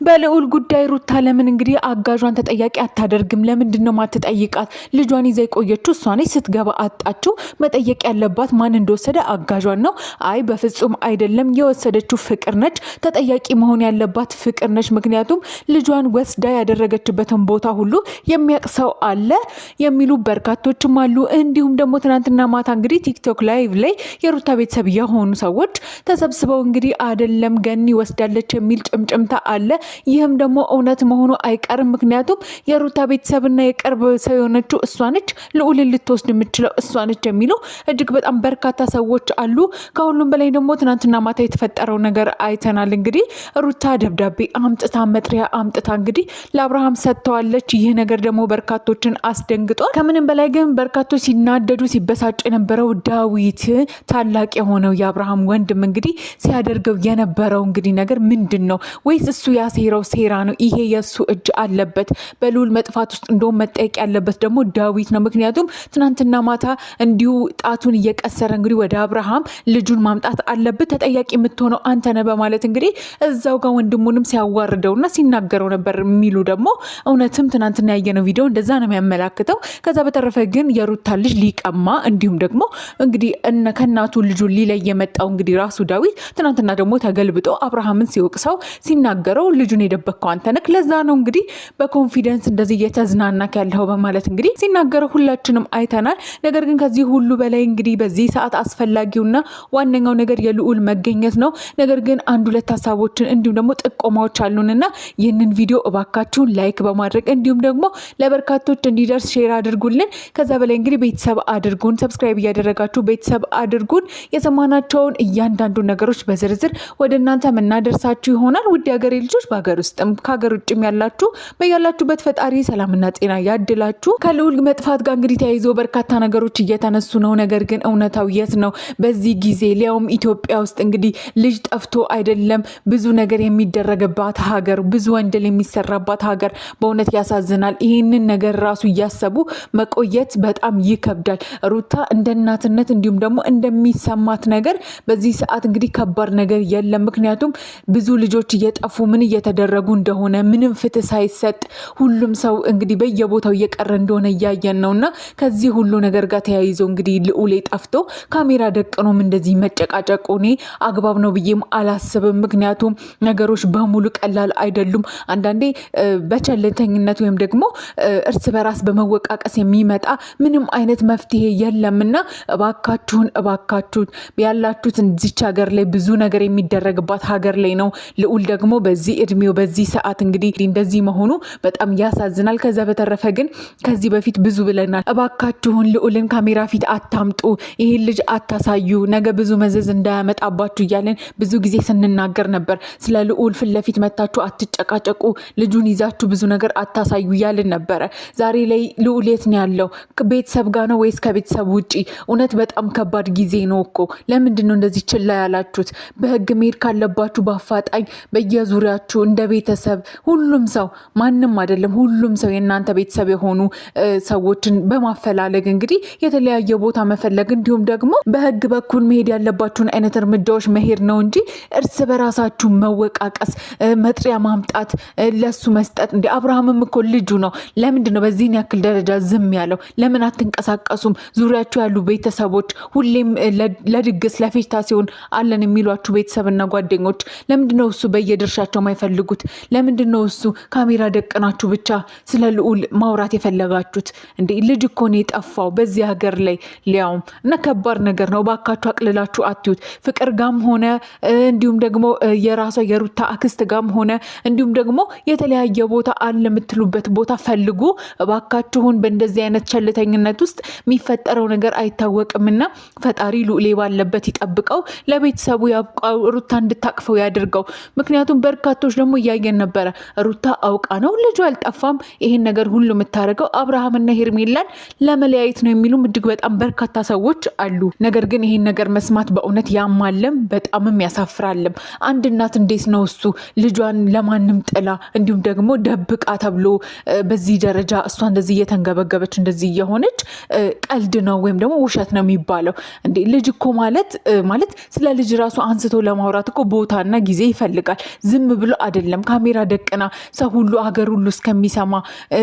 በልዑል ጉዳይ ሩታ ለምን እንግዲህ አጋጇን ተጠያቂ አታደርግም? ለምንድነው ማትጠይቃት? ልጇን ይዛ የቆየችው እሷ ነች። ስትገባ አጣችው። መጠየቅ ያለባት ማን እንደወሰደ አጋጇን ነው። አይ በፍጹም አይደለም፣ የወሰደችው ፍቅር ነች። ተጠያቂ መሆን ያለባት ፍቅር ነች። ምክንያቱም ልጇን ወስዳ ያደረገችበትን ቦታ ሁሉ የሚያቅሰው አለ የሚሉ በርካቶችም አሉ። እንዲሁም ደግሞ ትናንትና ማታ እንግዲህ ቲክቶክ ላይቭ ላይ የሩታ ቤተሰብ የሆኑ ሰዎች ተሰብስበው እንግዲህ አይደለም ገኒ ወስዳለች የሚል ጭምጭምታ አለ። ይህም ደግሞ እውነት መሆኑ አይቀርም። ምክንያቱም የሩታ ቤተሰብና የቅርብ ሰው የሆነችው እሷ ነች፣ ልዑልን ልትወስድ የምትችለው እሷ ነች የሚሉ እጅግ በጣም በርካታ ሰዎች አሉ። ከሁሉም በላይ ደግሞ ትናንትና ማታ የተፈጠረው ነገር አይተናል። እንግዲህ ሩታ ደብዳቤ አምጥታ መጥሪያ አምጥታ እንግዲህ ለአብርሃም ሰጥተዋለች። ይህ ነገር ደግሞ በርካቶችን አስደንግጧል። ከምንም በላይ ግን በርካቶች ሲናደዱ ሲበሳጭ የነበረው ዳዊት ታላቅ የሆነው የአብርሃም ወንድም እንግዲህ ሲያደርገው የነበረው እንግዲህ ነገር ምንድን ነው? ወይስ እሱ ያሴረው ሴራ ነው? ይሄ የእሱ እጅ አለበት በልዑል መጥፋት ውስጥ። እንደውም መጠየቅ ያለበት ደግሞ ዳዊት ነው። ምክንያቱም ትናንትና ማታ እንዲሁ ጣቱን እየቀሰረ እንግዲህ ወደ አብርሃም ልጁን ማምጣት አለበት፣ ተጠያቂ የምትሆነው አንተ ነህ በማለት እንግዲህ እዛው ጋር ወንድሙንም ሲያዋርደውና ሲናገረው ነበር የሚሉ ደግሞ እውነትም ትናንትና ያየነው ቪዲዮ እንደዛ ነው የሚያመላክተው። ከዛ በተረፈ ግን የሩታ ልጅ ሊቀማ እንዲሁም ደግሞ እንግዲህ ከእናቱ ልጁን ሊለይ የመጣው እንግዲህ ራሱ ዳዊት ትናንትና ደግሞ ተገልብጦ አብርሃምን ሲወቅሰው ሲናገረው ልጁን የደበቅከው አንተ ነህ፣ ለዛ ነው እንግዲህ በኮንፊደንስ እንደዚህ እየተዝናናክ ያለው በማለት እንግዲህ ሲናገረው ሁላችንም አይተናል። ነገር ግን ከዚህ ሁሉ በላይ እንግዲህ በዚህ ሰዓት አስፈላጊውና ዋነኛው ነገር የልዑል መገኘት ነው። ነገር ግን አንድ ሁለት ሀሳቦችን እንዲሁም ደግሞ ጥቆማዎች አሉንና ይህንን ቪዲዮ እባካችሁን ላይክ በማድረግ እንዲሁም ደግሞ ለበርካቶች እንዲደርስ ሼር አድርጉልን። ከዛ በላይ እንግዲህ ቤተሰብ አድርጉን፣ ሰብስክራይብ እያደረጋችሁ ቤተሰብ አድርጉን። የሰማናቸውን እያንዳንዱ ነገሮች በዝርዝር ወደ እናንተ የምናደርሳችሁ ይሆናል። ውድ ሀገሬ ልጆች በሀገር ውስጥም ከሀገር ውጭም ያላችሁ በያላችሁበት ፈጣሪ ሰላምና ጤና ያድላችሁ። ከልዑል መጥፋት ጋር እንግዲህ ተያይዞ በርካታ ነገሮች እየተነሱ ነው። ነገር ግን እውነታው የት ነው? በዚህ ጊዜ ሊያውም ኢትዮጵያ ውስጥ እንግዲህ ልጅ ጠፍቶ አይደለም ብዙ ነገር የሚደረግባት ሀገር፣ ብዙ ወንጀል የሚሰራባት ሀገር። በእውነት ያሳዝናል። ይህንን ነገር ራሱ እያሰቡ መቆየት በጣም ይከብዳል። ሩታ እንደ እናትነት እንዲሁም ደግሞ እንደሚሰማት ነገር በዚህ ሰዓት እንግዲህ ከባድ ነገር የለም። ምክንያቱም ብዙ ልጆች እየጠፉ ምን እየተደረጉ እንደሆነ ምንም ፍትህ ሳይሰጥ ሁሉም ሰው እንግዲህ በየቦታው እየቀረ እንደሆነ እያየን ነውና ከዚህ ሁሉ ነገር ጋር ተያይዞ እንግዲህ ልዑል ጠፍቶ ካሜራ ደቅኖም እንደዚህ መጨቃጨቁ እኔ አግባብ ነው ብዬም አላስብም። ምክንያቱም ነገሮች በሙሉ ቀላል አይደሉም። አንዳንዴ በቸልተኝነት ወይም ደግሞ እርስ በራስ በመወቃቀስ የሚመጣ ምንም አይነት መፍትሄ የለምና እባካችሁን ያላችሁት እዚች ሀገር ላይ ብዙ ነገር የሚደረግባት ሀገር ላይ ነው። ልዑል ደግሞ በዚህ እድሜው በዚህ ሰዓት እንግዲህ እንደዚህ መሆኑ በጣም ያሳዝናል። ከዛ በተረፈ ግን ከዚህ በፊት ብዙ ብለናል። እባካችሁን ልዑልን ካሜራ ፊት አታምጡ፣ ይህን ልጅ አታሳዩ፣ ነገ ብዙ መዘዝ እንዳያመጣባችሁ እያለን ብዙ ጊዜ ስንናገር ነበር። ስለ ልዑል ፊት ለፊት መታችሁ አትጨቃጨቁ፣ ልጁን ይዛችሁ ብዙ ነገር አታሳዩ እያልን ነበረ። ዛሬ ላይ ልዑል የት ነው ያለው? ቤተሰብ ጋር ነው ወይስ ከቤተሰብ ውጪ? እውነት በጣም ከባድ ጊዜ ነው እኮ። ለምንድን ነው እንደዚህ ችላ ያላችሁት? በህግ መሄድ ካለባችሁ በአፋጣኝ በየዙሪያችሁ እንደ ቤተሰብ ሁሉም ሰው ማንም አይደለም ሁሉም ሰው የእናንተ ቤተሰብ የሆኑ ሰዎችን በማፈላለግ እንግዲህ የተለያየ ቦታ መፈለግ እንዲሁም ደግሞ በህግ በኩል መሄድ ያለባችሁን አይነት እርምጃዎች መሄድ ነው እንጂ እርስ በራሳችሁ መወቃቀስ፣ መጥሪያ ማምጣት፣ ለሱ መስጠት። እንደ አብርሃምም እኮ ልጁ ነው። ለምንድን ነው በዚህን ያክል ደረጃ ዝም ያለው? ለምን አትንቀሳቀሱም? ዙሪያችሁ ያሉ ቤተሰቦች ሁሌም ለድግስ ለፌሽታ ሲሆን አለን የሚሏችሁ ቤተሰብና ጓደኞች ለምንድን ነው እሱ በየድርሻቸው ማይፈልጉት? ለምንድን ነው እሱ ካሜራ ደቅናችሁ ብቻ ስለ ልዑል ማውራት የፈለጋችሁት? እንዴ ልጅ እኮ ነው የጠፋው በዚህ ሀገር ላይ ሊያውም እና ከባድ ነገር ነው። ባካችሁ አቅልላችሁ አትዩት። ፍቅር ጋም ሆነ እንዲሁም ደግሞ የራሷ የሩታ አክስት ጋም ሆነ እንዲሁም ደግሞ የተለያየ ቦታ አለ የምትሉበት ቦታ ፈልጉ ባካችሁን። በእንደዚህ አይነት ቸልተኝነት ውስጥ የሚፈጠረው ነገር አይታወቅምና ፈጣሪ ልዑል ባለበት ይጠብቀው፣ ለቤተሰቡ ያብቃው፣ ሩታ እንድታቅፈው ያድርገው። ምክንያቱም በርካቶች ደግሞ እያየን ነበረ። ሩታ አውቃ ነው ልጁ አልጠፋም ይሄን ነገር ሁሉ የምታደርገው አብርሃምና ሄርሜላን ለመለያየት ነው የሚሉም እጅግ በጣም በርካታ ሰዎች አሉ። ነገር ግን ይሄን ነገር መስማት በእውነት ያማለም በጣምም ያሳፍራልም። አንድ እናት እንዴት ነው እሱ ልጇን ለማንም ጥላ እንዲሁም ደግሞ ደብቃ ተብሎ በዚህ ደረጃ እሷ እንደዚህ እየተንገበገበች እንደዚህ እየሆነች ቀልድ ነው ወይም ደግሞ ውሸት ነው የሚባለው? እንዴ ልጅ እኮ ማለት ስለ ልጅ ራሱ አንስቶ ለማውራት እኮ ቦታና ጊዜ ይፈልጋል። ዝም ብሎ አይደለም። ካሜራ ደቅና ሰው ሁሉ ሀገር ሁሉ እስከሚሰማ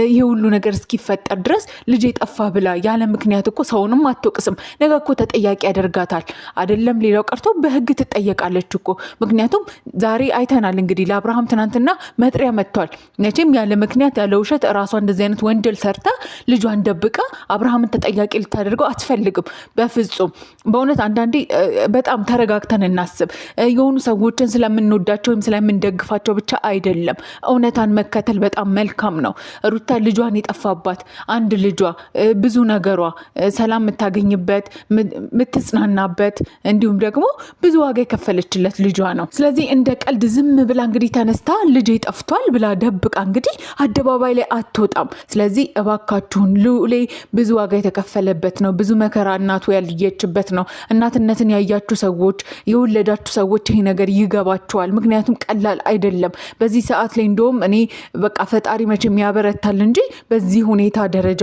ይሄ ሁሉ ነገር እስኪፈጠር ድረስ ልጄ ጠፋ ብላ ያለ ምክንያት እኮ ሰውንም አትወቅስም። ነገ እኮ ተጠያቂ ያደርጋታል አይደለም። ሌላው ቀርቶ በህግ ትጠየቃለች እኮ። ምክንያቱም ዛሬ አይተናል እንግዲህ ለአብርሃም ትናንትና መጥሪያ መጥቷል። መቼም ያለ ምክንያት ያለ ውሸት እራሷ እንደዚህ አይነት ወንጀል ሰርታ ልጇን ደብቃ አብርሃምን ተጠያቂ ልታደርገው አትፈልግም በፍጹም። በእውነት አንዳንዴ በጣም ተረጋግተን እናስብ። የሆኑ ሰዎችን ስለምንወዳቸው ወይም ስለምንደግፋቸው ብቻ አይደለም። እውነታን መከተል በጣም መልካም ነው። ሩታ ልጇን የጠፋባት አንድ ልጇ ብዙ ነገሯ ሰላም የምታገኝበት የምትጽናናበት እንዲሁም ደግሞ ብዙ ዋጋ የከፈለችለት ልጇ ነው። ስለዚህ እንደ ቀልድ ዝም ብላ እንግዲህ ተነስታ ልጄ ጠፍቷል ብላ ደብቃ እንግዲህ አደባባይ ላይ አትወጣም። ስለዚህ እባካችሁን ልዑሌ ብዙ ዋጋ የተከፈለበት ነው። ብዙ መከራ እናቱ ያልየችበት ነው። እናትነትን ያያችሁ ሰዎች፣ የወለዳችሁ ሰዎች ይሄ ነገር ይገባችኋል። ምክንያቱም ቀላል አይደለም። በዚህ ሰዓት ላይ እንደውም እኔ በቃ ፈጣሪ መቼም ያበረታል እንጂ በዚህ ሁኔታ ደረጃ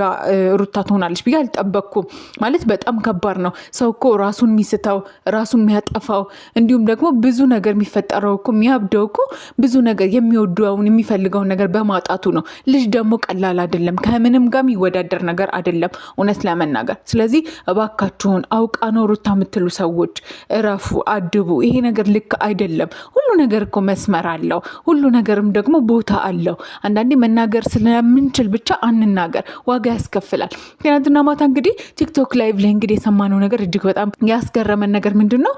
ሩታ ትሆናለች ብዬ አልጠበቅኩም። ማለት በጣም ከባድ ነው። ሰው እኮ ራሱን የሚስተው ራሱን የሚያጠፋው እንዲሁም ደግሞ ብዙ ነገር የሚፈጠረው እኮ የሚያብደው እኮ ብዙ ነገር የሚወደውን የሚፈልገውን ነገር በማጣቱ ነው። ልጅ ደግሞ ቀላል አይደለም። ከምንም ጋር የሚወዳደር ነገር አይደለም እውነት ለመናገር። ስለዚህ እባካችሁን አውቃ ነው ሩታ የምትሉ ሰዎች እረፉ፣ አድቡ። ይሄ ነገር ልክ አይደለም። ሁሉ ነገር እኮ መስመር አለው። ሁሉ ነገርም ደግሞ ቦታ አለው። አንዳንዴ መናገር ስለምንችል ብቻ አንናገር፣ ዋጋ ያስከፍላል። ትናንትና ማታ እንግዲህ ቲክቶክ ላይቭ ላይ እንግዲህ የሰማነው ነገር እጅግ በጣም ያስገረመን ነገር ምንድን ነው?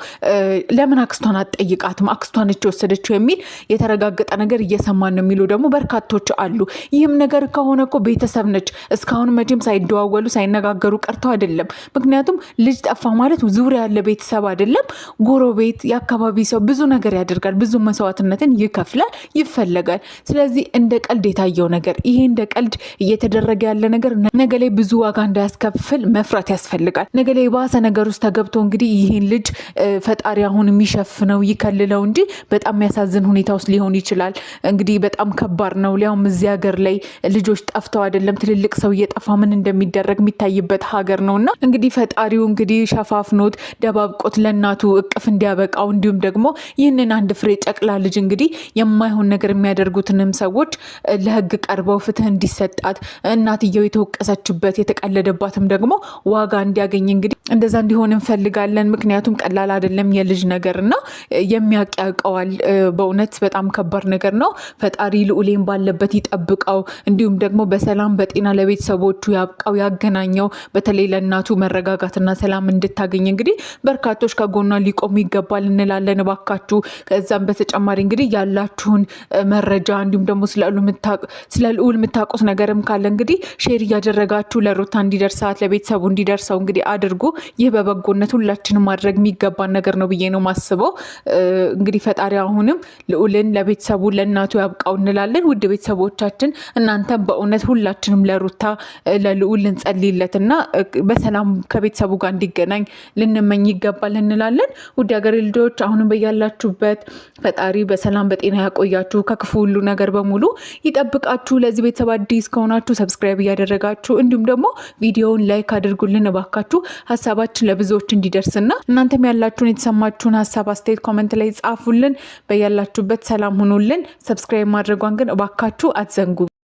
ለምን አክስቷን አትጠይቃትም? አክስቷን የወሰደችው የሚል የተረጋገጠ ነገር እየሰማን ነው የሚሉ ደግሞ በርካቶች አሉ። ይህም ነገር ከሆነ እኮ ቤተሰብ ነች። እስካሁን መቼም ሳይደዋወሉ ሳይነጋገሩ ቀርተው አይደለም። ምክንያቱም ልጅ ጠፋ ማለት ዙሪያ ያለ ቤተሰብ አይደለም፣ ጎረቤት፣ የአካባቢ ሰው ብዙ ነገር ያደርጋል፣ ብዙ መስዋዕትነትን ይከፍላል፣ ይፈለጋል። ስለዚህ እንደ ቀልድ የታየው ነገር ይሄ እንደ ቀልድ እየተደረገ ያለ ነገር ነገ ላይ ብዙ ዋጋ እንዳያስከፍል መፍራት ያስፈልጋል። ነገ ላይ የባሰ ነገር ውስጥ ተገብቶ እንግዲህ ይህን ልጅ ፈጣሪ አሁን የሚሸፍነው ይከልለው እንጂ በጣም የሚያሳዝን ሁኔታ ውስጥ ሊሆን ይችላል። እንግዲህ በጣም ከባድ ነው። ሊያውም እዚህ ሀገር ላይ ልጆች ጠፍተው አይደለም ትልልቅ ሰው እየጠፋ ምን እንደሚደረግ የሚታይበት ሀገር ነውና እንግዲህ ፈጣሪው እንግዲህ ሸፋፍኖት ደባብቆት ለእናቱ እቅፍ እንዲያበቃው እንዲሁም ደግሞ ይህንን አንድ ፍሬ ጨቅላ ልጅ እንግዲህ የማይሆን ነገር የሚያደርጉትንም ሰዎች ለህግ ቀርበው ፍትህ እንዲሰጣት እናትየው የተወቀሰችበት የተቀለደባትም ደግሞ ዋጋ እንዲያገኝ እንግዲህ እንደዛ እንዲሆን እንፈልጋለን። ምክንያቱም ቀላል አይደለም የልጅ ነገር እና የሚያውቀዋል። በእውነት በጣም ከባድ ነገር ነው። ፈጣሪ ልዑሌን ባለበት ይጠብቀው፣ እንዲሁም ደግሞ በሰላም በጤና ለቤተሰቦቹ ያብቃው፣ ያገናኘው። በተለይ ለእናቱ መረጋጋትና ሰላም እንድታገኝ እንግዲህ በርካቶች ከጎኗ ሊቆሙ ይገባል እንላለን። እባካችሁ ከዛም በተጨማሪ እንግዲህ ያላችሁን መረጃ እንዲሁም ደግሞ ስለ ልዑል የምታውቁት ነገርም ካለ እንግዲህ ሼር እያደረጋችሁ ለሩታ እንዲደርሳት ለቤተሰቡ እንዲደርሰው እንግዲህ አድርጉ። ይህ በበጎነት ሁላችንም ማድረግ የሚገባን ነገር ነው ብዬ ነው ማስበው። እንግዲህ ፈጣሪ አሁንም ልዑልን ለቤተሰቡ ለእናቱ ያብቃው እንላለን። ውድ ቤተሰቦቻችን እናንተም በእውነት ሁላችንም ለሩታ ለልዑል ልንጸልይለትና በሰላም ከቤተሰቡ ጋር እንዲገናኝ ልንመኝ ይገባል እንላለን። ውድ ሀገሬ ልጆች አሁንም በያላችሁበት ፈጣሪ በሰላም በጤና ያቆያችሁ፣ ከክፉ ሁሉ ነገር በሙሉ ይጠብቃችሁ። ለዚህ ቤተሰብ አዲስ ከሆናችሁ ሰብስክራይብ እያደረጋችሁ እንዲሁም ደግሞ ቪዲዮውን ላይክ አድርጉልን እባካችሁ። ሀሳባችን ለብዙዎች እንዲደርስና እናንተም ያላችሁን የተሰማችሁን ሀሳብ አስተያየት ኮመንት ላይ ጻፉልን። በያላችሁበት ሰላም ሁኑልን። ሰብስክራይብ ማድረጓን ግን እባካችሁ አትዘንጉ።